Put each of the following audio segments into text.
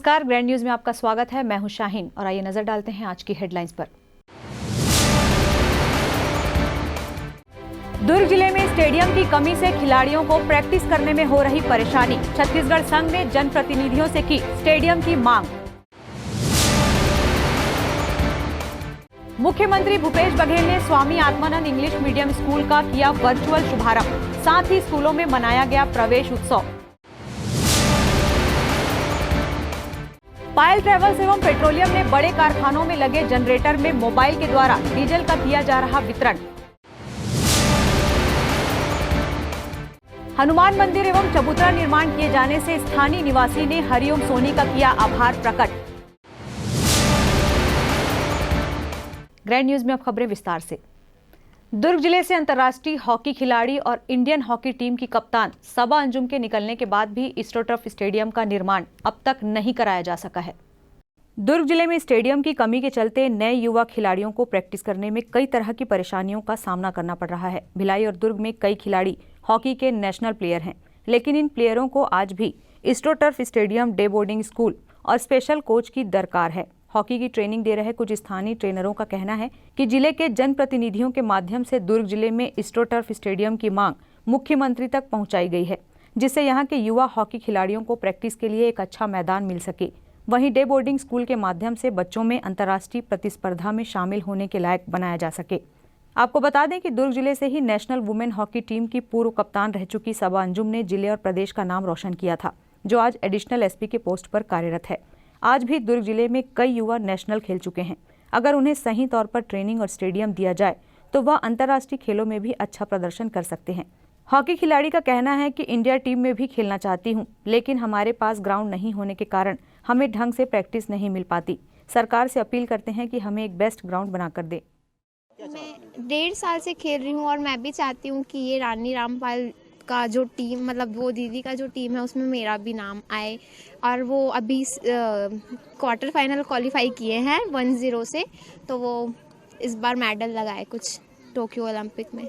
नमस्कार, grand news में आपका स्वागत है। मैं हूं शाहीन और आइए नजर डालते हैं आज की हेडलाइंस पर। दुर्ग जिले में स्टेडियम की कमी से खिलाड़ियों को प्रैक्टिस करने में हो रही परेशानी। छत्तीसगढ़ संघ ने जनप्रतिनिधियों से की स्टेडियम की मांग। मुख्यमंत्री भूपेश बघेल ने Swami Atmanand English medium school का किया वर्चुअल शुभारंभ। साथ ही स्कूलों में मनाया गया प्रवेश उत्सव। पायल ट्रेवल्स एवं पेट्रोलियम ने बड़े कारखानों में लगे जनरेटर में मोबाइल के द्वारा डीजल का किया जा रहा वितरण। हनुमान मंदिर एवं चबूतरा निर्माण किए जाने से स्थानीय निवासी ने हरिओम सोनी का किया आभार प्रकट। ग्रैंड न्यूज में अब खबरें विस्तार से। दुर्ग जिले से अंतर्राष्ट्रीय हॉकी खिलाड़ी और इंडियन हॉकी टीम की कप्तान सबा अंजुम के निकलने के बाद भी एस्ट्रोटर्फ स्टेडियम का निर्माण अब तक नहीं कराया जा सका है। दुर्ग जिले में स्टेडियम की कमी के चलते नए युवा खिलाड़ियों को प्रैक्टिस करने में कई तरह की परेशानियों का सामना करना पड़ रहा है। भिलाई और दुर्ग में कई खिलाड़ी हॉकी के नेशनल प्लेयर हैं, लेकिन इन प्लेयरों को आज भी astroturf stadium, day boarding school और स्पेशल कोच की दरकार है। हॉकी की ट्रेनिंग दे रहे कुछ स्थानीय ट्रेनरों का कहना है कि जिले के जनप्रतिनिधियों के माध्यम से दुर्ग जिले में एस्ट्रोटर्फ स्टेडियम की मांग मुख्यमंत्री तक पहुंचाई गई है, जिससे यहां के युवा हॉकी खिलाड़ियों को प्रैक्टिस के लिए एक अच्छा मैदान मिल सके। वहीं डे बोर्डिंग स्कूल के माध्यम से बच्चों में अंतर्राष्ट्रीय प्रतिस्पर्धा में शामिल होने के लायक बनाया जा सके। आपको बता दें कि दुर्ग जिले से ही नेशनल वुमेन हॉकी टीम की पूर्व कप्तान रह चुकी सबा अंजुम ने जिले और प्रदेश का नाम रोशन किया था, जो आज एडिशनल एसपी के पोस्ट पर कार्यरत है। आज भी दुर्ग जिले में कई युवा नेशनल खेल चुके हैं। अगर उन्हें सही तौर पर ट्रेनिंग और स्टेडियम दिया जाए तो वह अंतर्राष्ट्रीय खेलों में भी अच्छा प्रदर्शन कर सकते हैं। हॉकी खिलाड़ी का कहना है कि इंडिया टीम में भी खेलना चाहती हूं, लेकिन हमारे पास ग्राउंड नहीं होने के कारण हमें ढंग से प्रैक्टिस नहीं मिल पाती। सरकार से अपील करते हैं कि हमें एक बेस्ट ग्राउंड बनाकर दे। मैं 1.5 साल से खेल रही हूँ और मैं भी चाहती हूँ कि ये रानी रामपाल का जो टीम, मतलब वो दीदी का जो टीम है, उसमें मेरा भी नाम आए। और वो अभी क्वार्टर फाइनल क्वालिफाई किए हैं 1-0 से, तो वो इस बार मेडल लगाए कुछ टोक्यो ओलंपिक में।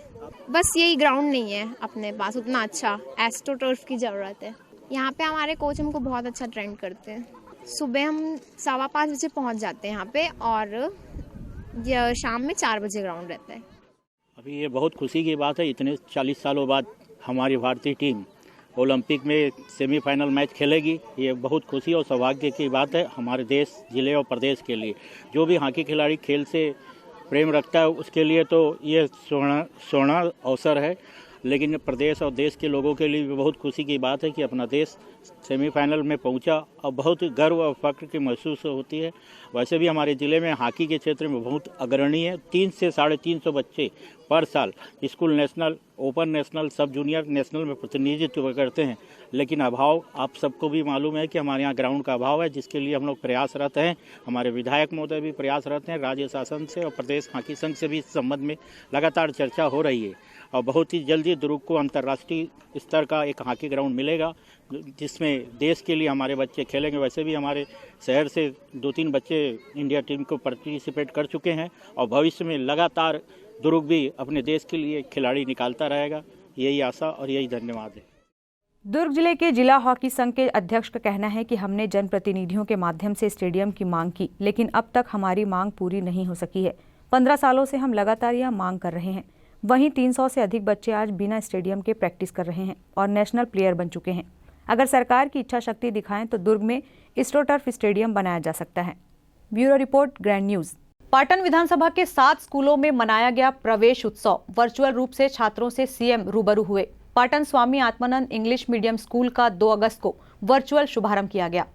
बस यही ग्राउंड नहीं है अपने पास उतना अच्छा, एस्ट्रोटर्फ की ज़रूरत है। यहाँ पे हमारे कोच हमको बहुत अच्छा ट्रेन करते हैं। सुबह हम 5:15 बजे पहुँच जाते हैं यहाँ पे और शाम में 4 बजे ग्राउंड रहता है। अभी ये बहुत खुशी की बात है, इतने 40 सालों बाद हमारी भारतीय टीम ओलंपिक में सेमीफाइनल मैच खेलेगी। ये बहुत खुशी और सौभाग्य की बात है हमारे देश, जिले और प्रदेश के लिए। जो भी हॉकी खिलाड़ी खेल से प्रेम रखता है उसके लिए तो ये स्वर्ण अवसर है, लेकिन प्रदेश और देश के लोगों के लिए भी बहुत खुशी की बात है कि अपना देश सेमीफाइनल में पहुंचा और बहुत गर्व और फख्र की महसूस होती है। वैसे भी हमारे ज़िले में हॉकी के क्षेत्र में बहुत अग्रणी है। 300 से 350 बच्चे पर साल स्कूल नेशनल, ओपन नेशनल, सब जूनियर नेशनल में प्रतिनिधित्व करते हैं, लेकिन अभाव आप सबको भी मालूम है कि हमारे यहाँ ग्राउंड का अभाव है, जिसके लिए हम लोग प्रयासरत हैं। हमारे विधायक महोदय भी प्रयासरत हैं। राज्य शासन से और प्रदेश हॉकी संघ से भी इस संबंध में लगातार चर्चा हो रही है और बहुत ही जल्दी दुर्ग को अंतर्राष्ट्रीय स्तर का एक हॉकी ग्राउंड मिलेगा, जिसमें देश के लिए हमारे बच्चे खेलेंगे। वैसे भी हमारे शहर से 2-3 बच्चे इंडिया टीम को पार्टिसिपेट कर चुके हैं और भविष्य में लगातार दुर्ग भी अपने देश के लिए खिलाड़ी निकालता रहेगा। यही आशा और यही धन्यवाद है। दुर्ग जिले के जिला हॉकी संघ के अध्यक्ष का कहना है कि हमने जनप्रतिनिधियों के माध्यम से स्टेडियम की मांग की, लेकिन अब तक हमारी मांग पूरी नहीं हो सकी है। 15 सालों से हम लगातार यह मांग कर रहे हैं। वहीं 300 से अधिक बच्चे आज बिना स्टेडियम के प्रैक्टिस कर रहे हैं और नेशनल प्लेयर बन चुके हैं। अगर सरकार की इच्छा शक्ति दिखाएं तो दुर्ग में एस्ट्रोटर्फ स्टेडियम बनाया जा सकता है। Bureau report, grand news. Patan विधानसभा के 7 स्कूलों में मनाया गया प्रवेश उत्सव। वर्चुअल रूप से छात्रों से सीएम रूबरू हुए। Patan Swami Atmanand English medium school का 2 अगस्त को वर्चुअल शुभारंभ किया गया,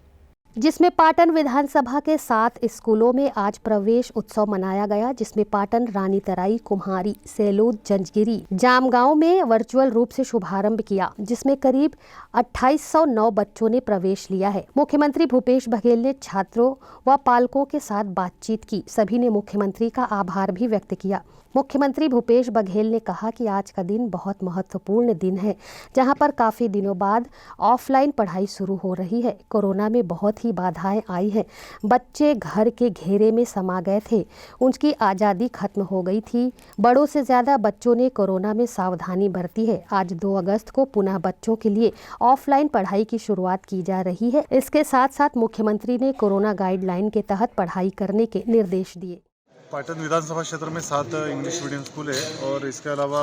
जिसमें पाटन विधानसभा के 7 स्कूलों में आज प्रवेश उत्सव मनाया गया, जिसमें पाटन, रानीतराई, कुम्हारी, सेलूद, जंजगिरी, जामगांव में वर्चुअल रूप से शुभारंभ किया, जिसमें करीब 2809 बच्चों ने प्रवेश लिया है। मुख्यमंत्री भूपेश बघेल ने छात्रों व पालकों के साथ बातचीत की। सभी ने मुख्यमंत्री का आभार भी व्यक्त किया। मुख्यमंत्री भूपेश बघेल ने कहा कि आज का दिन बहुत महत्वपूर्ण दिन है, जहां पर काफ़ी दिनों बाद ऑफलाइन पढ़ाई शुरू हो रही है। कोरोना में बहुत ही बाधाएं आई हैं। बच्चे घर के घेरे में समा गए थे, उनकी आज़ादी खत्म हो गई थी। बड़ों से ज़्यादा बच्चों ने कोरोना में सावधानी बरती है। आज 2 अगस्त को पुनः बच्चों के लिए ऑफलाइन पढ़ाई की शुरुआत की जा रही है। इसके साथ साथ मुख्यमंत्री ने कोरोना गाइडलाइन के तहत पढ़ाई करने के निर्देश दिए। पाटन विधानसभा क्षेत्र में 7 इंग्लिश मीडियम स्कूल है और इसके अलावा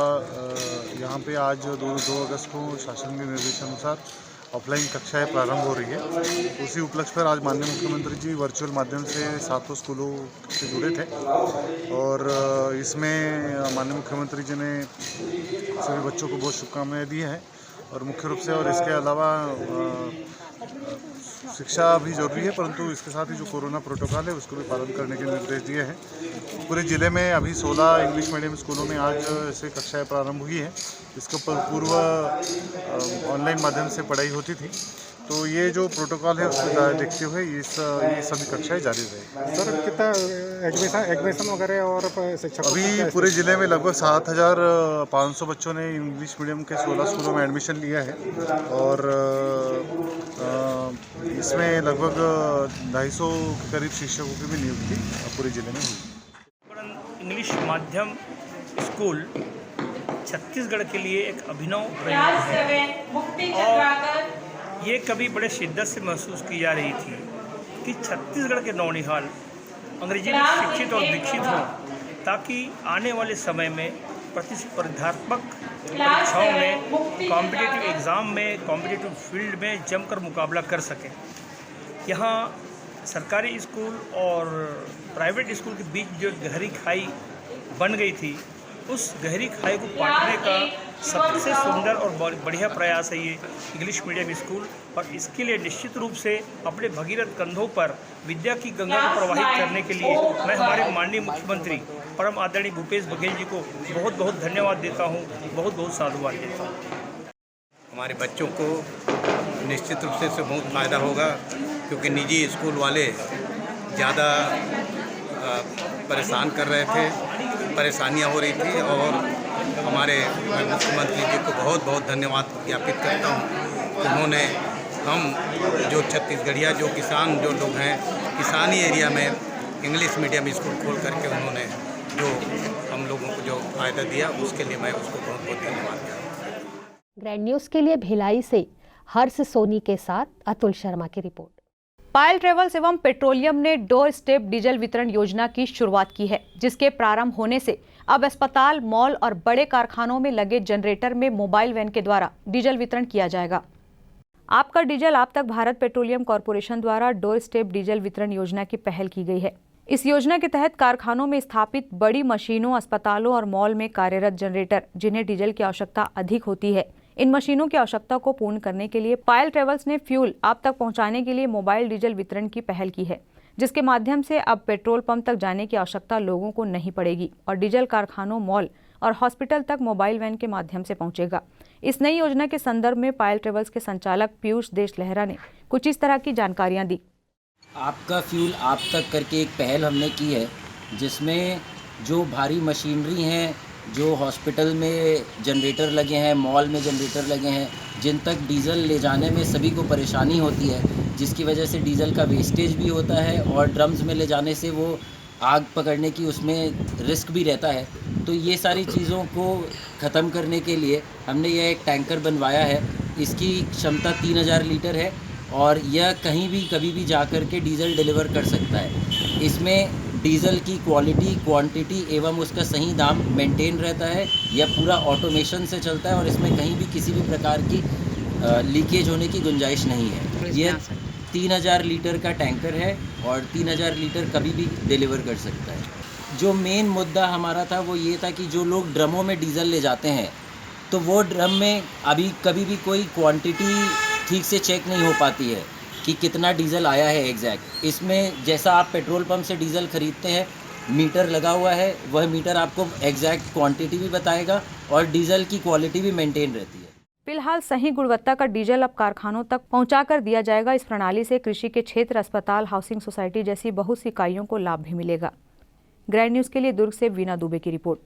यहाँ पे आज 2 अगस्त को शासन के निर्देशानुसार ऑफलाइन कक्षाएं प्रारंभ हो रही है। उसी उपलक्ष्य पर आज माननीय मुख्यमंत्री जी वर्चुअल माध्यम से 7 स्कूलों से जुड़े थे और इसमें माननीय मुख्यमंत्री जी ने सभी बच्चों को बहुत शुभकामनाएं दी हैं और मुख्य रूप से और इसके अलावा शिक्षा भी जरूरी है, परंतु इसके साथ ही जो कोरोना प्रोटोकॉल है उसको भी पालन करने के निर्देश दिए हैं। पूरे ज़िले में अभी 16 इंग्लिश मीडियम स्कूलों में आज से कक्षाएं प्रारंभ हुई हैं। इसके पूर्व ऑनलाइन माध्यम से पढ़ाई होती थी, तो ये जो प्रोटोकॉल है उसको देखते हुए ये सभी कक्षाएं जारी रहेगी। सर कितना एडमिशन वगैरह और शिक्षक अभी पूरे ज़िले में लगभग 7,500 बच्चों ने इंग्लिश मीडियम के 16 स्कूलों में एडमिशन लिया है और इसमें लगभग 250 के करीब शिक्षकों की भी नियुक्ति पूरे ज़िले में हुई। इंग्लिश माध्यम स्कूल छत्तीसगढ़ के लिए एक अभिनव प्रयोग है और ये कभी बड़े शिद्दत से महसूस की जा रही थी कि छत्तीसगढ़ के नौनिहाल अंग्रेजी में शिक्षित और दीक्षित हों ताकि आने वाले समय में प्रतिस्पर्धात्मक परीक्षाओं में, कॉम्पिटिटिव एग्ज़ाम में, कॉम्पिटिटिव फील्ड में जमकर मुकाबला कर सकें। यहाँ सरकारी स्कूल और प्राइवेट स्कूल के बीच जो गहरी खाई बन गई थी, उस गहरी खाई को पाटने का सबसे सुंदर और बढ़िया प्रयास है ये इंग्लिश मीडियम स्कूल और इसके लिए निश्चित रूप से अपने भगीरथ कंधों पर विद्या की गंगा को प्रवाहित करने के लिए मैं हमारे माननीय मुख्यमंत्री परम आदरणीय भूपेश बघेल जी को बहुत बहुत धन्यवाद देता हूँ, बहुत बहुत साधुवाद देता हूँ। हमारे बच्चों को निश्चित रूप से इससे बहुत फ़ायदा होगा क्योंकि निजी स्कूल वाले ज़्यादा परेशान कर रहे थे, परेशानियां हो रही थी और हमारे मैं मुख्यमंत्री जी को बहुत बहुत धन्यवाद ज्ञापित करता हूं। उन्होंने हम जो छत्तीसगढ़िया जो किसान जो लोग हैं किसानी एरिया में इंग्लिश मीडियम स्कूल खोल करके उन्होंने जो हम लोगों को जो फ़ायदा दिया उसके लिए मैं उसको बहुत बहुत धन्यवाद देता हूँ। ग्रैंड न्यूज़ के लिए भिलाई से हर्ष सोनी के साथ अतुल शर्मा की रिपोर्ट। पायल ट्रेवल्स एवं पेट्रोलियम ने डोर स्टेप डीजल वितरण योजना की शुरुआत की है, जिसके प्रारंभ होने से अब अस्पताल, मॉल और बड़े कारखानों में लगे जनरेटर में मोबाइल वैन के द्वारा डीजल वितरण किया जाएगा। आपका डीजल आप तक भारत पेट्रोलियम कॉर्पोरेशन द्वारा डोर स्टेप डीजल वितरण योजना की पहल की गई है। इस योजना के तहत कारखानों में स्थापित बड़ी मशीनों, अस्पतालों और मॉल में कार्यरत जनरेटर जिन्हें डीजल की आवश्यकता अधिक होती है, इन मशीनों की आवश्यकता को पूर्ण करने के लिए पायल ट्रेवल्स ने फ्यूल आप तक पहुंचाने के लिए मोबाइल डीजल वितरण की पहल की है, जिसके माध्यम से अब पेट्रोल पंप तक जाने की आवश्यकता लोगों को नहीं पड़ेगी और डीजल कारखानों, मॉल और हॉस्पिटल तक मोबाइल वैन के माध्यम से पहुंचेगा। इस नई योजना के संदर्भ में पायल ट्रेवल्स के संचालक पीयूष देश लहरा ने कुछ इस तरह की जानकारियां दी। आपका फ्यूल आप तक करके एक पहल हमने की है, जिसमें जो भारी मशीनरी हैं, जो हॉस्पिटल में जनरेटर लगे हैं, मॉल में जनरेटर लगे हैं, जिन तक डीज़ल ले जाने में सभी को परेशानी होती है, जिसकी वजह से डीज़ल का वेस्टेज भी होता है और ड्रम्स में ले जाने से वो आग पकड़ने की उसमें रिस्क भी रहता है। तो ये सारी चीज़ों को ख़त्म करने के लिए हमने यह एक टैंकर बनवाया है। इसकी क्षमता 3000 लीटर है और यह कहीं भी कभी भी जा कर के डीज़ल डिलीवर कर सकता है। इसमें डीज़ल की क्वालिटी, क्वांटिटी एवं उसका सही दाम मेंटेन रहता है। यह पूरा ऑटोमेशन से चलता है और इसमें कहीं भी किसी भी प्रकार की लीकेज होने की गुंजाइश नहीं है। यह 3000 लीटर का टैंकर है और 3000 लीटर कभी भी डिलीवर कर सकता है। जो मेन मुद्दा हमारा था वो ये था कि जो लोग ड्रमों में डीज़ल ले जाते हैं, तो वो ड्रम में अभी कभी भी कोई क्वांटिटी ठीक से चेक नहीं हो पाती है कि कितना डीज़ल आया है एग्जैक्ट। इसमें जैसा आप पेट्रोल पंप से डीज़ल ख़रीदते हैं, मीटर लगा हुआ है, वह मीटर आपको एग्जैक्ट क्वांटिटी भी बताएगा और डीज़ल की क्वालिटी भी मेंटेन रहती है। फिलहाल सही गुणवत्ता का डीजल अब कारखानों तक पहुंचाकर दिया जाएगा। इस प्रणाली से कृषि के क्षेत्र, अस्पताल, हाउसिंग सोसाइटी जैसी बहुत सी इकाइयों को लाभ भी मिलेगा। ग्रैंड न्यूज़ के लिए दुर्ग से वीना दुबे की रिपोर्ट।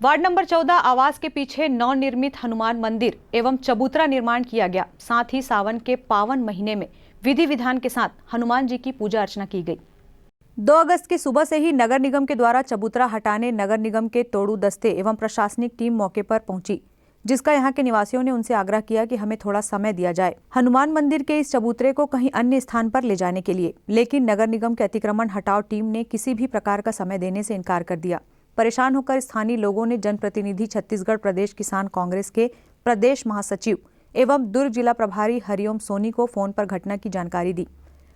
वार्ड नंबर 14 आवास के पीछे नवनिर्मित हनुमान मंदिर एवं चबूतरा निर्माण किया गया। साथ ही सावन के पावन महीने में विधि विधान के साथ हनुमान जी की पूजा अर्चना की गई। 2 अगस्त की सुबह से ही नगर निगम के द्वारा चबूतरा हटाने नगर निगम के तोड़ू दस्ते एवं प्रशासनिक टीम मौके पर पहुंची, जिसका यहां के निवासियों ने उनसे आग्रह किया कि हमें थोड़ा समय दिया जाए हनुमान मंदिर के इस चबूतरे को कहीं अन्य स्थान पर ले जाने के लिए। लेकिन नगर निगम के अतिक्रमण हटाओ टीम ने किसी भी प्रकार का समय देने से इनकार कर दिया। परेशान होकर स्थानीय लोगों ने जनप्रतिनिधि छत्तीसगढ़ प्रदेश किसान कांग्रेस के प्रदेश महासचिव एवं दुर्ग जिला प्रभारी हरिओम सोनी को फोन पर घटना की जानकारी दी।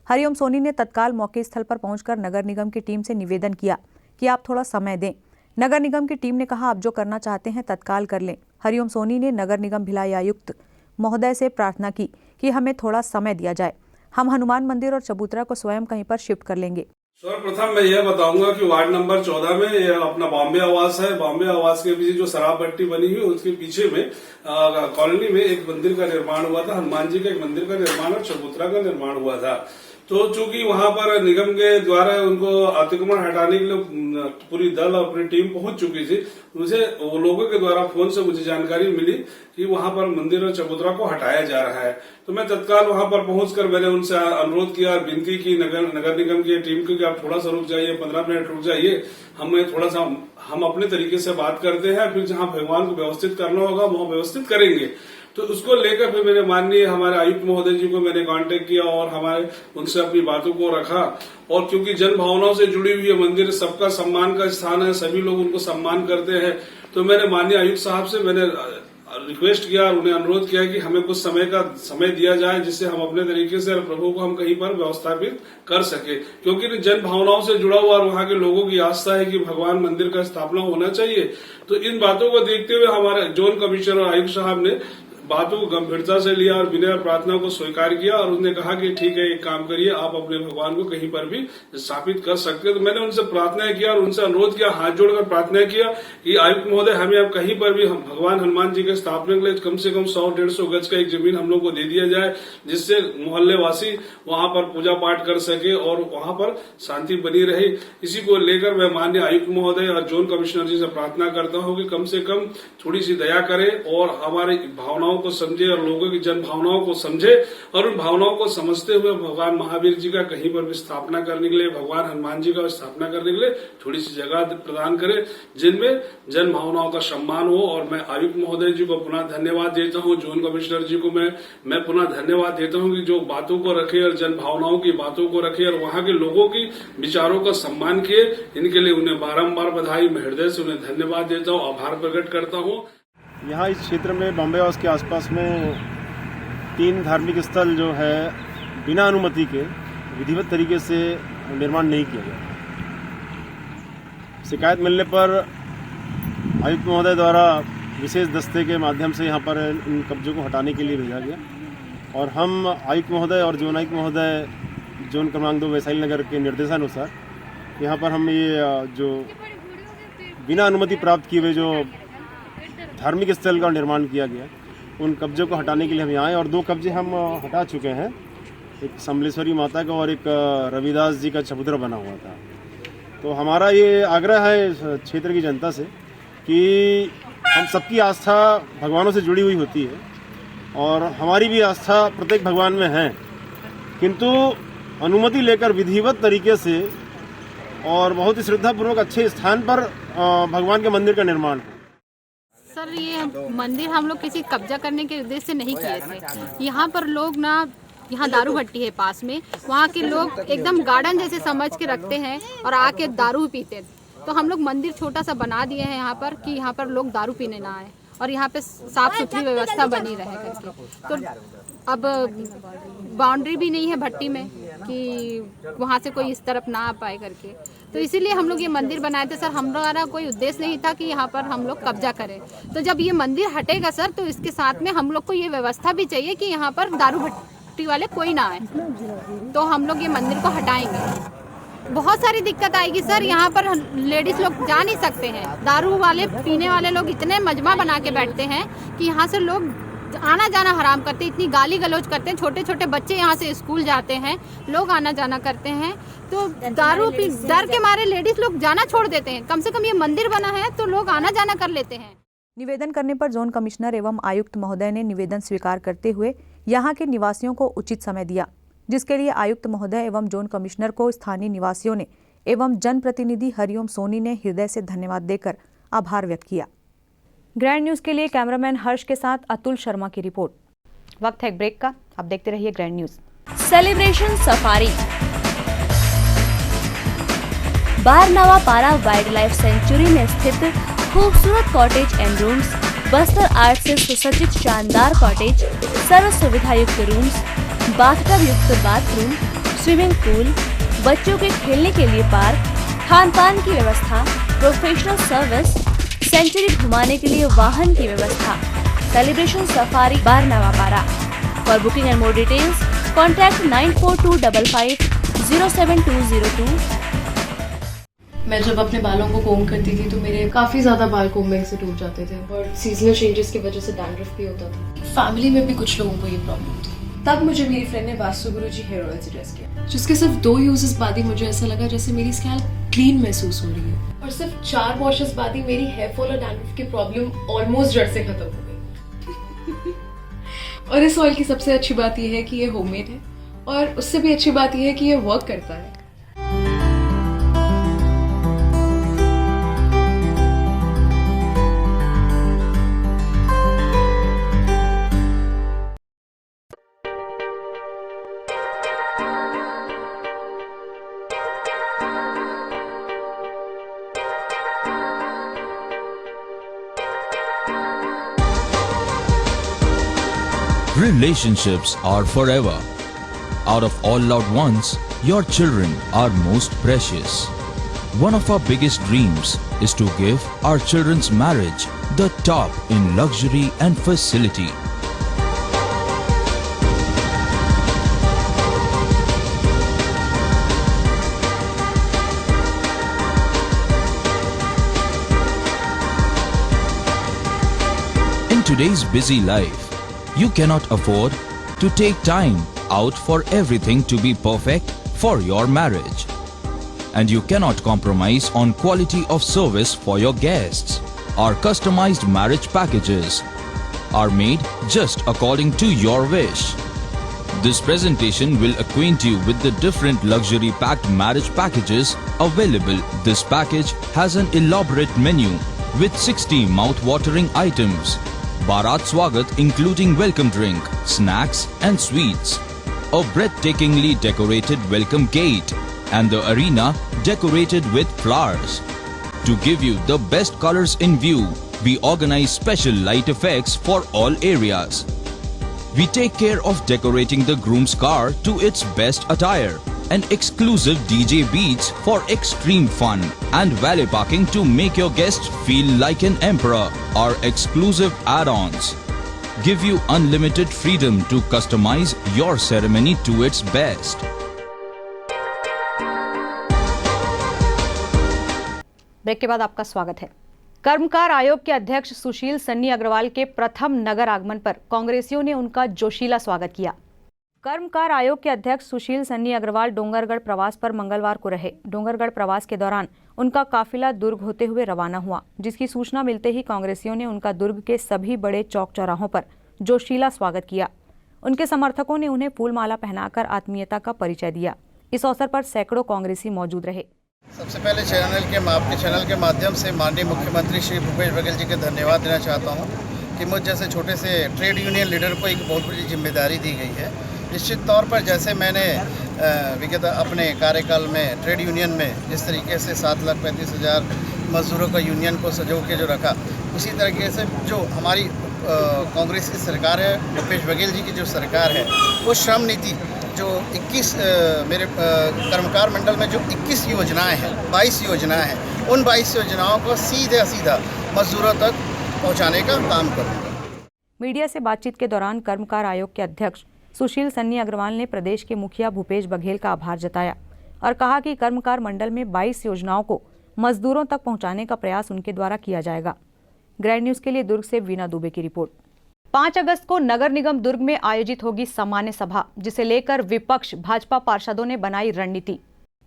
हरिओम सोनी ने तत्काल मौके स्थल पर पहुंचकर नगर निगम की टीम से निवेदन किया कि आप थोड़ा समय दें। नगर निगम की टीम ने कहा, आप जो करना चाहते हैं तत्काल कर लें। हरिओम सोनी ने नगर निगम भिलाई आयुक्त महोदय से प्रार्थना की कि हमें थोड़ा समय दिया जाए, हम हनुमान मंदिर और चबूतरा को स्वयं कहीं पर शिफ्ट कर लेंगे। सर्वप्रथम मैं यह बताऊंगा कि वार्ड नंबर 14 में यह अपना बॉम्बे आवास है। बॉम्बे आवास के पीछे जो शराब भट्टी बनी हुई है उसके पीछे में कॉलोनी में एक मंदिर का निर्माण हुआ था। हनुमान जी के एक मंदिर का निर्माण और चबूतरा का निर्माण हुआ था। तो चूंकि वहां पर निगम के द्वारा उनको अतिक्रमण हटाने के लिए पूरी दल और पूरी टीम पहुंच चुकी थी, उनसे वो लोगों के द्वारा फोन से मुझे जानकारी मिली कि वहां पर मंदिर और चबूतरा को हटाया जा रहा है। तो मैं तत्काल वहां पर पहुंचकर मैंने उनसे अनुरोध किया और विनती की नगर निगम की टीम को कि आप थोड़ा सा रुक जाइए, 15 मिनट रुक जाइए, हमें थोड़ा सा हम अपने तरीके से बात करते हैं, फिर जहां भगवान को व्यवस्थित करना होगा वहां व्यवस्थित करेंगे। तो उसको लेकर फिर मेरे माननीय हमारे आयुक्त महोदय जी को मैंने कांटेक्ट किया और हमारे उनसे अपनी बातों को रखा। और क्योंकि जन भावनाओं से जुड़ी हुई है मंदिर, सबका सम्मान का स्थान है, सभी लोग उनको सम्मान करते हैं, तो मैंने माननीय आयुक्त साहब से मैंने रिक्वेस्ट किया और उन्हें अनुरोध किया कि हमें कुछ समय दिया जाए, जिससे हम अपने तरीके से प्रभु को हम कहीं पर व्यवस्थापित कर सके। क्योंकि जन भावनाओं से जुड़ा हुआ और वहां के लोगों की आस्था है कि भगवान मंदिर का स्थापना होना चाहिए। तो इन बातों को देखते हुए हमारे जोन कमिश्नर और आयुक्त साहब ने बातों को गंभीरता से लिया और विनय और प्रार्थना को स्वीकार किया और उसने कहा कि ठीक है, एक काम करिए, आप अपने भगवान को कहीं पर भी स्थापित कर सकते हैं। तो मैंने उनसे प्रार्थना किया और उनसे अनुरोध किया, हाथ जोड़कर प्रार्थना किया कि आयुक्त महोदय हमें अब कहीं पर भी हम भगवान हनुमान जी के स्थापना के लिए कम से कम 100-150 गज का एक जमीन हम लोग को दे दिया जाए, जिससे मोहल्ले वासी वहां पर पूजा पाठ कर सके और वहां पर शांति बनी रहे। इसी को लेकर मैं माननीय आयुक्त महोदय और जोन कमिश्नर जी से प्रार्थना करता हूं कि कम से कम थोड़ी सी दया करें और हमारी भावनाओं को समझे और लोगों की जन भावनाओं को समझे और उन भावनाओं को समझते हुए भगवान महावीर जी का कहीं पर भी स्थापना करने के लिए, भगवान हनुमान जी का स्थापना करने के लिए थोड़ी सी जगह प्रदान करें, जिनमें जन भावनाओं का सम्मान हो। और मैं आयुक्त महोदय जी को पुनः धन्यवाद देता हूं, जोन कमिश्नर जी को मैं पुनः धन्यवाद देता हूं कि जो बातों को रखे और जन भावनाओं की बातों को रखे और वहां के लोगों की विचारों का सम्मान किए। इनके लिए उन्हें बारम्बार बधाई, मैं हृदय से उन्हें धन्यवाद देता हूं, आभार प्रकट करता हूं। यहाँ इस क्षेत्र में बॉम्बे हाउस के आसपास में 3 धार्मिक स्थल जो है बिना अनुमति के विधिवत तरीके से निर्माण नहीं किया गया। शिकायत मिलने पर आयुक्त महोदय द्वारा विशेष दस्ते के माध्यम से यहाँ पर इन कब्जों को हटाने के लिए भेजा गया और हम आयुक्त महोदय और जोन आयुक्त महोदय जोन क्रमांक 2 वैशाली नगर के निर्देशानुसार यहाँ पर हम ये जो बिना अनुमति प्राप्त किए हुए जो धार्मिक स्थल का निर्माण किया गया, उन कब्जों को हटाने के लिए हम यहाँ आए और 2 कब्जे हम हटा चुके हैं। एक समलेश्वरी माता का और एक रविदास जी का चबूतरा बना हुआ था। तो हमारा ये आग्रह है इस क्षेत्र की जनता से कि हम सबकी आस्था भगवानों से जुड़ी हुई होती है और हमारी भी आस्था प्रत्येक भगवान में है, किंतु अनुमति लेकर विधिवत तरीके से और बहुत ही श्रद्धापूर्वक अच्छे स्थान पर भगवान के मंदिर का निर्माण हो। सर, ये मंदिर हम लोग किसी कब्जा करने के उद्देश्य से नहीं किए थे। यहाँ पर लोग ना, यहाँ दारू भट्टी है पास में, वहाँ के लोग एकदम गार्डन जैसे समझ के रखते हैं और आके दारू पीते। तो हम लोग मंदिर छोटा सा बना दिए हैं यहाँ पर कि यहाँ पर लोग दारू पीने ना आए और यहाँ पे साफ सुथरी व्यवस्था बनी रहे करके। तो अब बाउंड्री भी नहीं है भट्टी में कि वहाँ से कोई इस तरफ ना आ पाए करके, तो इसीलिए हम लोग ये मंदिर बनाए थे। सर, हमारा कोई उद्देश्य नहीं था कि यहाँ पर हम लोग कब्जा करें। तो जब ये मंदिर हटेगा सर, तो इसके साथ में हम लोग को ये व्यवस्था भी चाहिए कि यहाँ पर दारू भट्टी वाले कोई ना आए। तो हम लोग ये मंदिर को हटाएंगे। बहुत सारी दिक्कत आएगी सर, यहाँ पर लेडीज लोग जा नहीं सकते हैं। दारू वाले, पीने वाले लोग इतने मजमा बना के बैठते हैं कि यहाँ से लोग आना जाना हराम करते हैं, इतनी गाली गलौज करते हैं। छोटे छोटे बच्चे यहाँ से स्कूल जाते हैं, लोग आना जाना करते हैं, तो दारू पी डर के मारे लेडीज लोग जाना छोड़ देते हैं। कम से कम ये मंदिर बना है तो लोग आना जाना कर लेते हैं। निवेदन करने पर जोन कमिश्नर एवं आयुक्त महोदय ने निवेदन स्वीकार करते हुए यहाँ के निवासियों को उचित समय दिया, जिसके लिए आयुक्त महोदय एवं जोन कमिश्नर को स्थानीय निवासियों ने एवं जनप्रतिनिधि हरिओम सोनी ने हृदय से धन्यवाद देकर आभार व्यक्त किया। ग्रैंड न्यूज के लिए कैमरामैन हर्ष के साथ अतुल शर्मा की रिपोर्ट। वक्त है ब्रेक का, अब देखते रहिए ग्रैंड न्यूज। सेलिब्रेशन सफारी बारनावा पारा वाइल्ड लाइफ सेंचुरी में स्थित खूबसूरत cottage and rooms, Bastar art से सुसज्जित शानदार कॉटेज, सर्व सुविधा युक्त रूम्स, बाथटब युक्त बाथरूम, स्विमिंग पूल, बच्चों के खेलने के लिए पार्क, खान पान की व्यवस्था, प्रोफेशनल सर्विस, सेंचुरी घुमाने के लिए वाहन की व्यवस्था। सेलिब्रेशन सफारी बारनावा पारा। For booking and more details contact 9425507202। मैं जब अपने बालों को कोम करती थी तो मेरे काफी ज्यादा बाल कोम्बिंग से टूट जाते थे और सीजनल चेंजेस की वजह से डैंड्रफ भी होता था। फैमिली में भी कुछ लोगों को ये प्रॉब्लम थी। तब मुझे मेरी फ्रेंड ने वास्तु गुरुजी हेयर ऑयल सजेस्ट किया, जिसके सिर्फ 2 यूजेस बाद ही मुझे ऐसा लगा जैसे मेरी स्कैल्प क्लीन महसूस हो रही है, और सिर्फ 4 वॉशेस बाद ही मेरी हेयर फॉल और डैंड्रफ की प्रॉब्लम ऑलमोस्ट जड़ से खत्म हो गई। और इस ऑयल की सबसे अच्छी बात यह है कि ये होममेड है, और उससे भी अच्छी बात यह है कि ये वर्क करता है। Relationships are forever. Out of all loved ones, your children are most precious. One of our biggest dreams is to give our children's marriage the top in luxury and facility. In today's busy life, you cannot afford to take time out for everything to be perfect for your marriage. And you cannot compromise on quality of service for your guests. Our customized marriage packages are made just according to your wish. This presentation will acquaint you with the different luxury packed marriage packages available. This package has an elaborate menu with 60 mouth-watering items. Bharat Swagat including welcome drink, snacks and sweets. A breathtakingly decorated welcome gate and the arena decorated with flowers. To give you the best colors in view, we organize special light effects for all areas. We take care of decorating the groom's car to its best attire and exclusive DJ beats for extreme fun and valet parking to make your guests feel like an emperor. Our exclusive add-ons give you unlimited freedom to customize your ceremony to its best. Break के बाद आपका स्वागत है। कर्मकार आयोग के अध्यक्ष सुशील सन्नी अग्रवाल के प्रथम नगर आगमन पर कांग्रेसियों ने उनका जोशीला स्वागत किया। कर्मकार आयोग के अध्यक्ष सुशील सन्नी अग्रवाल डोंगरगढ़ प्रवास पर मंगलवार को रहे। डोंगरगढ़ प्रवास के दौरान उनका काफिला दुर्ग होते हुए रवाना हुआ, जिसकी सूचना मिलते ही कांग्रेसियों ने उनका दुर्ग के सभी बड़े चौक चौराहों पर जोशीला स्वागत किया। उनके समर्थकों ने उन्हें फूलमाला पहनाकर आत्मीयता का परिचय दिया। इस अवसर पर सैकड़ों कांग्रेसी मौजूद रहे। सबसे पहले आपके चैनल के माध्यम से माननीय मुख्यमंत्री श्री भूपेश बघेल जी को धन्यवाद देना चाहता हूँ कि मुझ जैसे छोटे से ट्रेड यूनियन लीडर को एक बहुत बड़ी जिम्मेदारी दी गई है। निश्चित तौर पर जैसे मैंने विगत अपने कार्यकाल में ट्रेड यूनियन में जिस तरीके से 7,35,000 मजदूरों का यूनियन को सजो के जो रखा, उसी तरीके से जो हमारी कांग्रेस की सरकार है, भूपेश बघेल जी की जो सरकार है, वो श्रम नीति जो 21 मेरे कर्मकार मंडल में जो 21 योजनाएं हैं, 22 योजनाएं हैं, उन 22 योजनाओं को सीधा मजदूरों तक पहुंचाने का काम करूँगा। मीडिया से बातचीत के दौरान कर्मकार आयोग के अध्यक्ष सुशील सन्नी अग्रवाल ने प्रदेश के मुखिया भूपेश बघेल का आभार जताया और कहा कि कर्मकार मंडल में 22 योजनाओं को मजदूरों तक पहुंचाने का प्रयास उनके द्वारा किया जाएगा। ग्रैंड न्यूज के लिए दुर्ग से वीना दुबे की रिपोर्ट। 5 अगस्त को नगर निगम दुर्ग में आयोजित होगी सामान्य सभा, जिसे लेकर विपक्ष भाजपा पार्षदों ने बनाई रणनीति।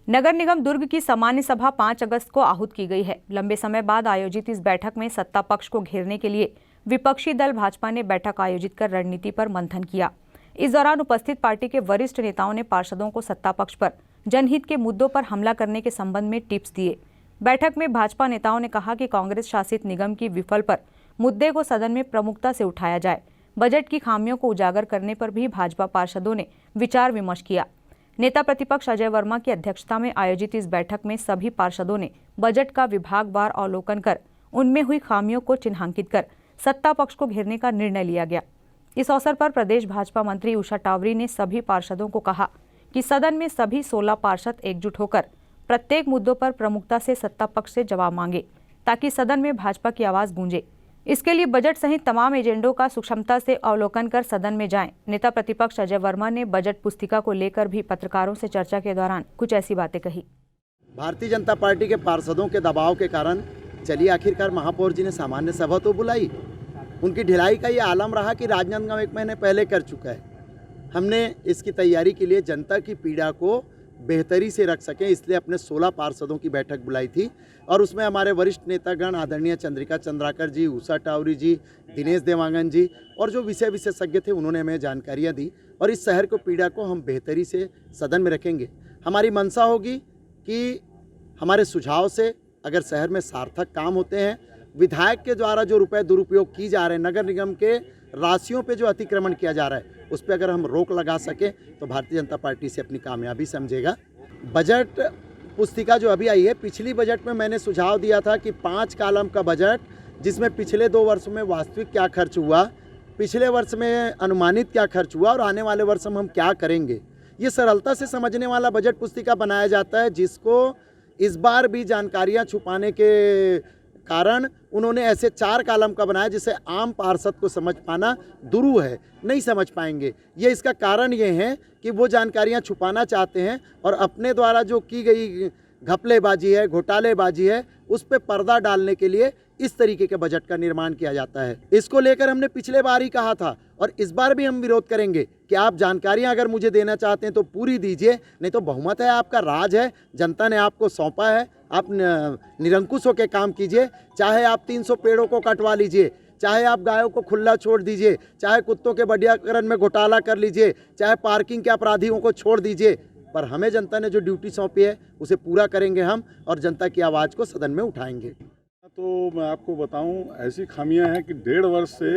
नगर निगम दुर्ग की सामान्य सभा 5 अगस्त को आहूत की गई है। लंबे समय बाद आयोजित इस बैठक में सत्ता पक्ष को घेरने के लिए विपक्षी दल भाजपा ने बैठक आयोजित कर रणनीति पर मंथन किया। इस दौरान उपस्थित पार्टी के वरिष्ठ नेताओं ने पार्षदों को सत्ता पक्ष पर जनहित के मुद्दों पर हमला करने के संबंध में टिप्स दिए। बैठक में भाजपा नेताओं ने कहा कि कांग्रेस शासित निगम की विफल पर मुद्दे को सदन में प्रमुखता से उठाया जाए। बजट की खामियों को उजागर करने पर भी भाजपा पार्षदों ने विचार विमर्श किया। नेता प्रतिपक्ष अजय वर्मा की अध्यक्षता में आयोजित इस बैठक में सभी पार्षदों ने बजट का विभागवार अवलोकन कर उनमें हुई खामियों को चिन्हांकित कर सत्ता पक्ष को घेरने का निर्णय लिया गया। इस अवसर पर प्रदेश भाजपा मंत्री उषा टावरी ने सभी पार्षदों को कहा कि सदन में सभी 16 पार्षद एकजुट होकर प्रत्येक मुद्दों पर प्रमुखता से सत्ता पक्ष से जवाब मांगे, ताकि सदन में भाजपा की आवाज गूंजे। इसके लिए बजट सहित तमाम एजेंडों का सूक्ष्मता से अवलोकन कर सदन में जाएं। नेता प्रतिपक्ष अजय वर्मा ने बजट पुस्तिका को लेकर भी पत्रकारों से चर्चा के दौरान कुछ ऐसी बातें कही। भारतीय जनता पार्टी के पार्षदों के दबाव के कारण चलिए आखिरकार महापौर जी ने सामान्य सभा तो बुलाई। उनकी ढिलाई का ये आलम रहा कि राजनांदगांव 1 महीने पहले कर चुका है। हमने इसकी तैयारी के लिए जनता की पीड़ा को बेहतरी से रख सकें, इसलिए अपने 16 पार्षदों की बैठक बुलाई थी और उसमें हमारे वरिष्ठ नेतागण आदरणीय चंद्रिका चंद्राकर जी, उषा टावरी जी, दिनेश देवांगन जी और जो विषय विशेषज्ञ थे उन्होंने हमें जानकारियाँ दी और इस शहर को पीड़ा को हम बेहतरी से सदन में रखेंगे। हमारी मंशा होगी कि हमारे सुझाव से अगर शहर में सार्थक काम होते हैं, विधायक के द्वारा जो रुपए दुरुपयोग की जा रहे हैं, नगर निगम के राशियों पे जो अतिक्रमण किया जा रहा है, उस पर अगर हम रोक लगा सकें तो भारतीय जनता पार्टी से अपनी कामयाबी समझेगा। बजट पुस्तिका जो अभी आई है, पिछली बजट में मैंने सुझाव दिया था कि 5 कॉलम का बजट, जिसमें पिछले 2 वर्षों में वास्तविक क्या खर्च हुआ, पिछले वर्ष में अनुमानित क्या खर्च हुआ और आने वाले वर्ष में हम क्या करेंगे, ये सरलता से समझने वाला बजट पुस्तिका बनाया जाता है, जिसको इस बार भी जानकारियाँ छुपाने के कारण उन्होंने ऐसे 4 कॉलम का बनाया जिसे आम पार्षद को समझ पाना दुरूह है, नहीं समझ पाएंगे। ये इसका कारण ये है कि वो जानकारियां छुपाना चाहते हैं और अपने द्वारा जो की गई घपलेबाजी है, घोटालेबाजी है, उस पे पर्दा डालने के लिए इस तरीके के बजट का निर्माण किया जाता है। इसको लेकर हमने पिछले बार ही कहा था और इस बार भी हम विरोध करेंगे कि आप जानकारियां अगर मुझे देना चाहते हैं तो पूरी दीजिए, नहीं तो बहुमत है, आपका राज है, जनता ने आपको सौंपा है, आप निरंकुश होकर काम कीजिए। चाहे आप 300 पेड़ों को कटवा लीजिए, चाहे आप गायों को खुला छोड़ दीजिए, चाहे कुत्तों के बढ़ियाकरण में घोटाला कर लीजिए, चाहे पार्किंग के अपराधियों को छोड़ दीजिए, पर हमें जनता ने जो ड्यूटी सौंपी है उसे पूरा करेंगे हम और जनता की आवाज़ को सदन में उठाएंगे। तो मैं आपको बताऊं, ऐसी खामियां हैं कि 1.5 वर्ष से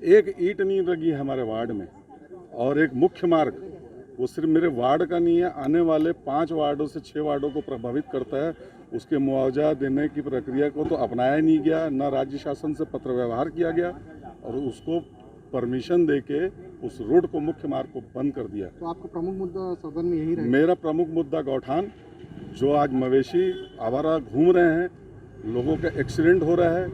एक ईंट नहीं लगी है हमारे वार्ड में और एक मुख्य मार्ग, वो सिर्फ मेरे वार्ड का नहीं है, आने वाले 5 वार्डों से 6 वार्डों को प्रभावित करता है। उसके मुआवजा देने की प्रक्रिया को तो अपनाया नहीं गया, न राज्य शासन से पत्र व्यवहार किया गया और उसको परमिशन देके उस रोड को, मुख्य मार्ग को बंद कर दिया। तो आपका प्रमुख मुद्दा सदन में यही रहेगा? मेरा प्रमुख मुद्दा गौठान, जो आज मवेशी आवारा घूम रहे हैं, लोगों का एक्सीडेंट हो रहा है,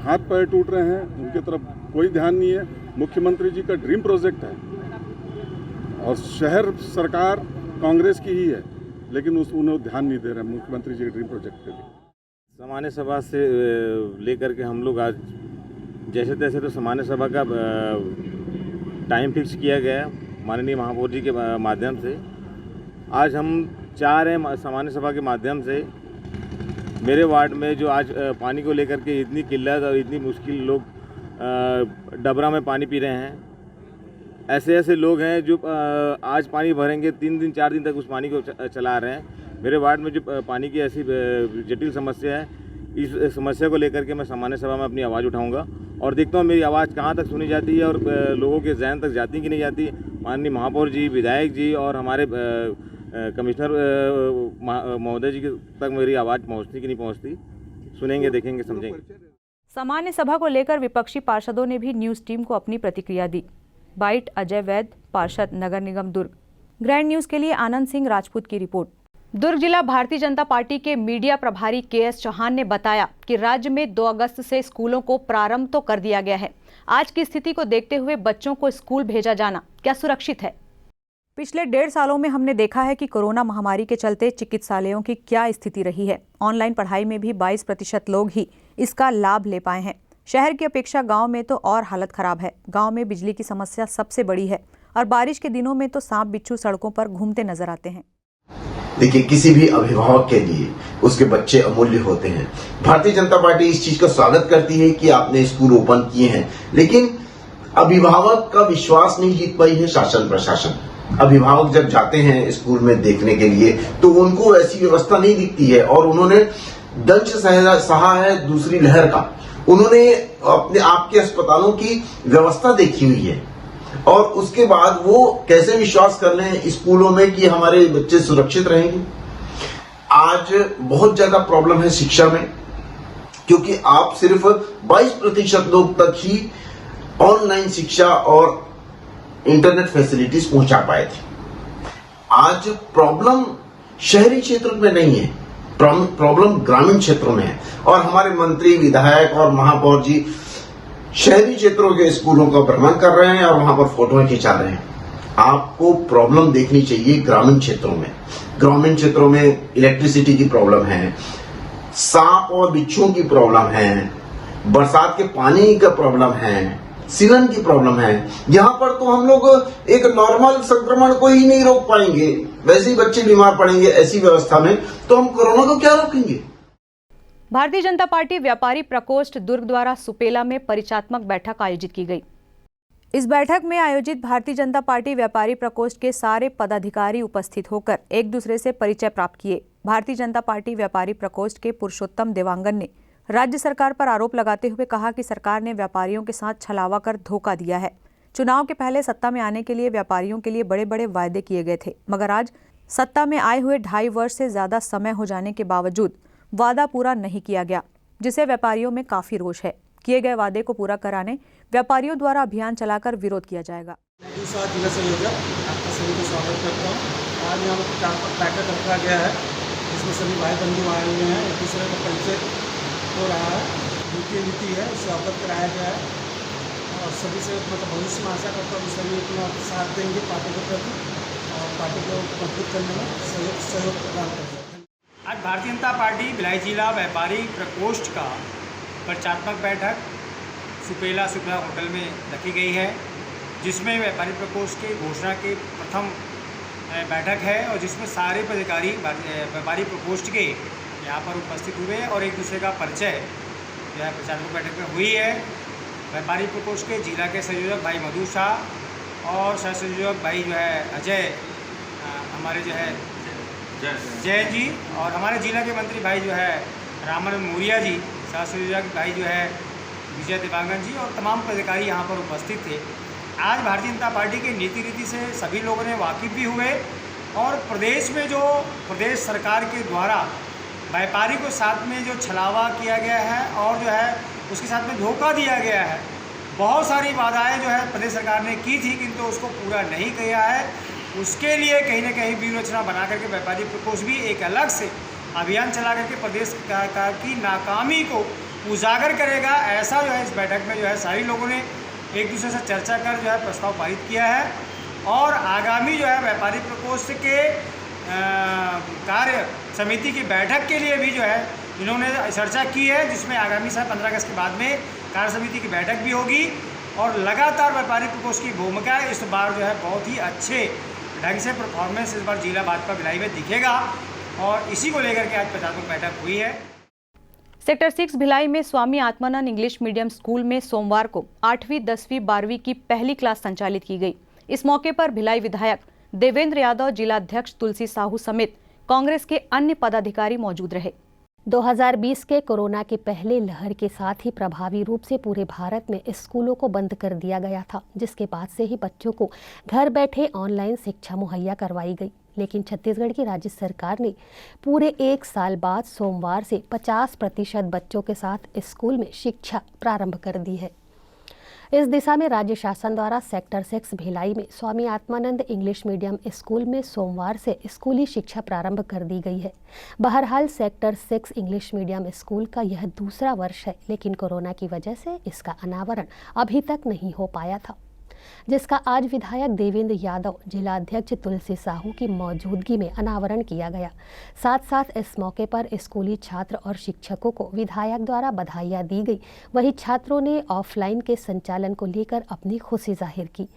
हाथ पैर टूट रहे हैं, उनकी तरफ कोई ध्यान नहीं है। मुख्यमंत्री जी का ड्रीम प्रोजेक्ट है और शहर सरकार कांग्रेस की ही है, लेकिन उन्हें ध्यान नहीं दे रहे मुख्यमंत्री जी के ड्रीम प्रोजेक्ट पे भी। सामान्य सभा से लेकर के हम लोग आज जैसे तैसे तो सामान्य सभा का टाइम फिक्स किया गया माननीय महापौर जी के माध्यम से। आज हम चाह रहे हैं सामान्य सभा के माध्यम से मेरे वार्ड में जो आज पानी को लेकर के इतनी किल्लत और इतनी मुश्किल, लोग डबरा में पानी पी रहे हैं, ऐसे ऐसे लोग हैं जो आज पानी भरेंगे 3 दिन 4 दिन तक उस पानी को चला रहे हैं। मेरे वार्ड में जो पानी की ऐसी जटिल समस्या है, इस समस्या को लेकर के मैं सामान्य सभा में अपनी आवाज़ उठाऊंगा और देखता हूँ मेरी आवाज़ कहाँ तक सुनी जाती है और लोगों के जहन तक जाती कि नहीं जाती। माननीय महापौर जी, विधायक जी और हमारे कमिश्नर महोदय जी तक मेरी आवाज़ पहुँचती कि नहीं पहुँचती, सुनेंगे, देखेंगे, समझेंगे। सामान्य सभा को लेकर विपक्षी पार्षदों ने भी न्यूज टीम को अपनी प्रतिक्रिया दी। बाइट अजय वैद, पार्षद नगर निगम दुर्ग। ग्रैंड न्यूज के लिए आनंद सिंह राजपूत की रिपोर्ट। दुर्ग जिला भारतीय जनता पार्टी के मीडिया प्रभारी KS चौहान ने बताया कि राज्य में 2 अगस्त से स्कूलों को प्रारंभ तो कर दिया गया है। आज की स्थिति को देखते हुए बच्चों को स्कूल भेजा जाना क्या सुरक्षित है? पिछले 1.5 सालों में हमने देखा है कि कोरोना महामारी के चलते चिकित्सालयों की क्या स्थिति रही है। ऑनलाइन पढ़ाई में भी 22% लोग ही इसका लाभ ले पाए हैं। शहर की अपेक्षा गांव में तो और हालत खराब है। गांव में बिजली की समस्या सबसे बड़ी है और बारिश के दिनों में तो सांप बिच्छू सड़कों पर घूमते नजर आते हैं। देखिए, किसी भी अभिभावक के लिए उसके बच्चे अमूल्य होते हैं। भारतीय जनता पार्टी इस चीज का स्वागत करती है कि आपने स्कूल ओपन किए हैं, लेकिन अभिभावक का विश्वास नहीं जीत पाई है शासन प्रशासन। अभिभावक जब जाते हैं स्कूल में देखने के लिए तो उनको ऐसी व्यवस्था नहीं दिखती है और उन्होंने दंश सहा है दूसरी लहर का। उन्होंने अपने आपके अस्पतालों की व्यवस्था देखी हुई है और उसके बाद वो कैसे विश्वास कर लें स्कूलों में कि हमारे बच्चे सुरक्षित रहेंगे। आज बहुत ज्यादा प्रॉब्लम है शिक्षा में, क्योंकि आप सिर्फ 22% लोग तक ही ऑनलाइन शिक्षा और इंटरनेट फैसिलिटीज पहुंचा पाए थे। आज प्रॉब्लम शहरी क्षेत्र में नहीं है, प्रॉब्लम ग्रामीण क्षेत्रों में है और हमारे मंत्री, विधायक और महापौर जी शहरी क्षेत्रों के स्कूलों का भ्रमण कर रहे हैं और वहां पर फोटोएं खिंचा रहे हैं। आपको प्रॉब्लम देखनी चाहिए ग्रामीण क्षेत्रों में। ग्रामीण क्षेत्रों में इलेक्ट्रिसिटी की प्रॉब्लम है, सांप और बिच्छुओं की प्रॉब्लम है, बरसात के पानी का प्रॉब्लम है, सीलन की प्रॉब्लम है। यहाँ पर तो हम लोग एक नॉर्मल संक्रमण को ही नहीं रोक पाएंगे, वैसे ही बच्चे बीमार पड़ेंगे। ऐसी व्यवस्था में तो हम कोरोना को क्या रोकेंगे। भारतीय जनता पार्टी व्यापारी प्रकोष्ठ दुर्ग द्वारा सुपेला में परिचयात्मक बैठक आयोजित की गई। इस बैठक में आयोजित भारतीय जनता पार्टी व्यापारी प्रकोष्ठ के सारे पदाधिकारी उपस्थित होकर एक दूसरे से परिचय प्राप्त किए। भारतीय जनता पार्टी व्यापारी प्रकोष्ठ के पुरुषोत्तम देवांगन ने राज्य सरकार पर आरोप लगाते हुए कहा कि सरकार ने व्यापारियों के साथ छलावा कर धोखा दिया है। चुनाव के पहले सत्ता में आने के लिए व्यापारियों के लिए बड़े बड़े वायदे किए गए थे, मगर आज सत्ता में आए हुए 2.5 वर्ष से ज्यादा समय हो जाने के बावजूद वादा पूरा नहीं किया गया, जिसे व्यापारियों में काफी रोष है। किए गए वादे को पूरा कराने व्यापारियों द्वारा अभियान चलाकर विरोध किया जाएगा। दूसरा जिला संयोजक आपका सभी का स्वागत करता हूँ। आज यहाँ पर बैठक रखा गया है, इसमें सभी भाई बंधु आए हुए हैं। एक दूसरे का परिचय हो रहा है, उनकी नीति है उससे अवगत कराया गया है और सभी से मतलब भविष्य में आशा करता हूँ सभी अपना साथ देंगे पार्टी के प्रति और पार्टी को मजबूत करने में सहयोग प्रदान करेंगे। आज भारतीय जनता पार्टी भिलाई जिला व्यापारी प्रकोष्ठ का परिचयात्मक बैठक सुपेला होटल में रखी गई है, जिसमें व्यापारी प्रकोष्ठ की घोषणा की प्रथम बैठक है और जिसमें सारे पदाधिकारी व्यापारी प्रकोष्ठ के यहाँ पर उपस्थित हुए और एक दूसरे का परिचय जो है परिचयात्मक बैठक में हुई है। व्यापारी प्रकोष्ठ के जिला के संयोजक भाई मधु शाह और सह संयोजक भाई जो है अजय हमारे जो है जैन जी और हमारे जिला के मंत्री भाई जो है रामानंद मौर्या जी, सह संयोजक भाई जो है विजय देवांगन जी और तमाम पदाधिकारी यहाँ पर उपस्थित थे। आज भारतीय जनता पार्टी के नीति रीति से सभी लोगों ने वाकिफ भी हुए और प्रदेश में जो प्रदेश सरकार के द्वारा व्यापारी को साथ में जो छलावा किया गया है और जो है उसके साथ में धोखा दिया गया है, बहुत सारी वादाएं जो है प्रदेश सरकार ने की थी किंतु उसको पूरा नहीं किया है। उसके लिए कहीं ना कहीं व्यूह रचना बना करके व्यापारी प्रकोष्ठ भी एक अलग से अभियान चला करके प्रदेश सरकार की नाकामी को उजागर करेगा। ऐसा जो है इस बैठक में जो है सारी लोगों ने एक दूसरे से चर्चा कर जो है प्रस्ताव पारित किया है और आगामी जो है व्यापारी प्रकोष्ठ के कार्य समिति की बैठक के लिए भी जो है इन्होंने चर्चा की है, जिसमें आगामी 15 अगस्त के बाद में कार्य समिति की बैठक भी होगी और लगातार व्यापारी प्रकोष्ठ की भूमिका इस बार जो है बहुत ही अच्छे ढंग से परफॉर्मेंस इस बार जिला भाजपा भिलाई में दिखेगा और इसी को लेकर के आज प्रचारात्मक बैठक हुई है। सेक्टर 6 भिलाई में Swami Atmanand English medium school में सोमवार को 8वीं, 10वीं, 12वीं की पहली क्लास संचालित की गई। इस मौके पर भिलाई विधायक देवेंद्र यादव, जिलाध्यक्ष तुलसी साहू समेत कांग्रेस के अन्य पदाधिकारी मौजूद रहे। 2020 के कोरोना के पहले लहर के साथ ही प्रभावी रूप से पूरे भारत में स्कूलों को बंद कर दिया गया था, जिसके बाद से ही बच्चों को घर बैठे ऑनलाइन शिक्षा मुहैया करवाई गई। लेकिन छत्तीसगढ़ की राज्य सरकार ने पूरे 1 साल बाद सोमवार से 50% बच्चों के साथ स्कूल में शिक्षा प्रारंभ कर दी है। इस दिशा में राज्य शासन द्वारा सेक्टर 6 भिलाई में Swami Atmanand English medium school में सोमवार से स्कूली शिक्षा प्रारंभ कर दी गई है। बहरहाल सेक्टर 6 इंग्लिश मीडियम स्कूल का यह दूसरा वर्ष है, लेकिन कोरोना की वजह से इसका अनावरण अभी तक नहीं हो पाया था। जिसका आज विधायक देवेंद्र यादव, जिला अध्यक्ष तुलसी साहू की मौजूदगी में अनावरण किया गया। साथ साथ इस मौके पर स्कूली छात्र और शिक्षकों को विधायक द्वारा बधाइयां दी गई। वहीं छात्रों ने ऑफलाइन के संचालन को लेकर अपनी खुशी जाहिर की।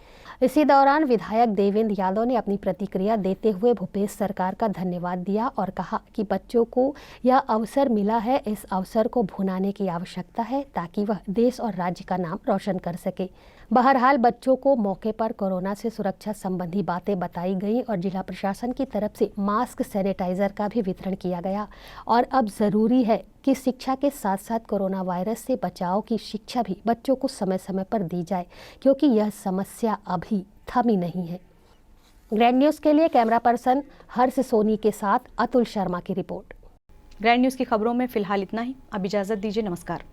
इसी दौरान विधायक देवेंद्र यादव ने अपनी प्रतिक्रिया देते हुए भूपेश सरकार का धन्यवाद दिया और कहा कि बच्चों को यह अवसर मिला है, इस अवसर को भुनाने की आवश्यकता है ताकि वह देश और राज्य का नाम रोशन कर सके। बहरहाल बच्चों को मौके पर कोरोना से सुरक्षा संबंधी बातें बताई गई और जिला प्रशासन की तरफ से मास्क, सैनिटाइजर का भी वितरण किया गया। और अब जरूरी है कि शिक्षा के साथ साथ कोरोना वायरस से बचाव की शिक्षा भी बच्चों को समय समय पर दी जाए, क्योंकि यह समस्या अभी थमी नहीं है। ग्रैंड न्यूज़ के लिए कैमरा पर्सन हर्ष सोनी के साथ अतुल शर्मा की रिपोर्ट। ग्रैंड न्यूज़ की खबरों में फिलहाल इतना ही। अब इजाजत दीजिए। नमस्कार।